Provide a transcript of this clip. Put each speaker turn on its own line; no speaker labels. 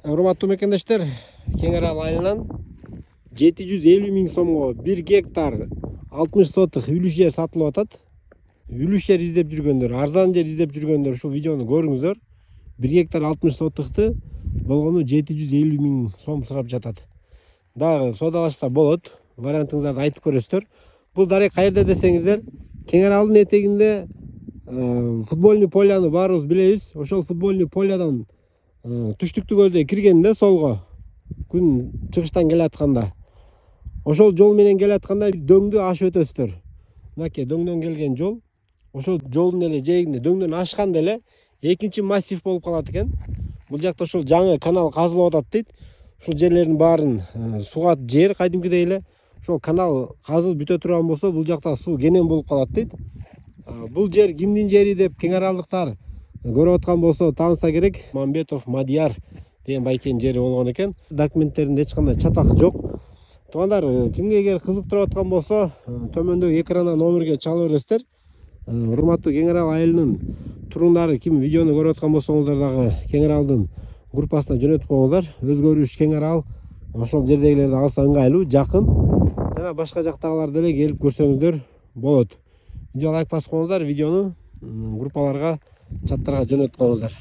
Урматтуу мекендештер, Кең Арал айылынан 750 миң сомго 1 гектар 60 сотых үлүш жер сатылып атат. Үлүш жер издеп жүргөндөр, арзан жер издеп жүргөндөр ушул видеону көрүңүздөр. 1 гектар 60 сотыхты болгону 750 миң сом сурап жатат. Дагы содалашса болот, вариантыңыздарды айтып көрөсүздөр. Бул дарек каерде десеңиздер, Кең Аралдын этегинде футбольный поляны баарыбыз билебиз. Ошол футбольный полядан түштүктүү көздөй киргенде солго күн чыгыштан келатканда ошол жол менен келатканда дөңдү ашып өтөсүздөр. Мынакей дөңдөн келген жол. Ошол жолдун эле жээгинде дөңдөн ашканда эле экинчи массив болуп калат экен. Бул жакта ошол жаңы канал казылып атат дейт. Ушул жерлердин баарын сугат жер кайдимкидей эле. Ошол канал казылып бүтө турган болсо бул жакта суу кенен болуп калат дейт. Бул жер кимдин жери деп кең аралдыктар көрүп аткан болсо тааныса керек. Мамбетов Мадияр деген байкенин жери болгон экен. Документтеринде эч кандай чатак жок. Туугандар, кимге эгер кызыктырып аткан болсо, төмөндөгү экрандан номерге чалып бересиздер. Урматтуу Кең Арал айылынын турундары ким видеону көрүп аткан болсоңуздар дагы Кең Аралдын группасына жөнөтүп коюңуздар. Өзгөрүш Кең Арал ошол жердегилерди алса ыңгайлуу, жакын. Жана башка жактагылар деле келип көрсөңүздөр болот. Видеого лайк басып коюңуздар, видеону группаларга, чаттарга жөнөтүп коюңуздар.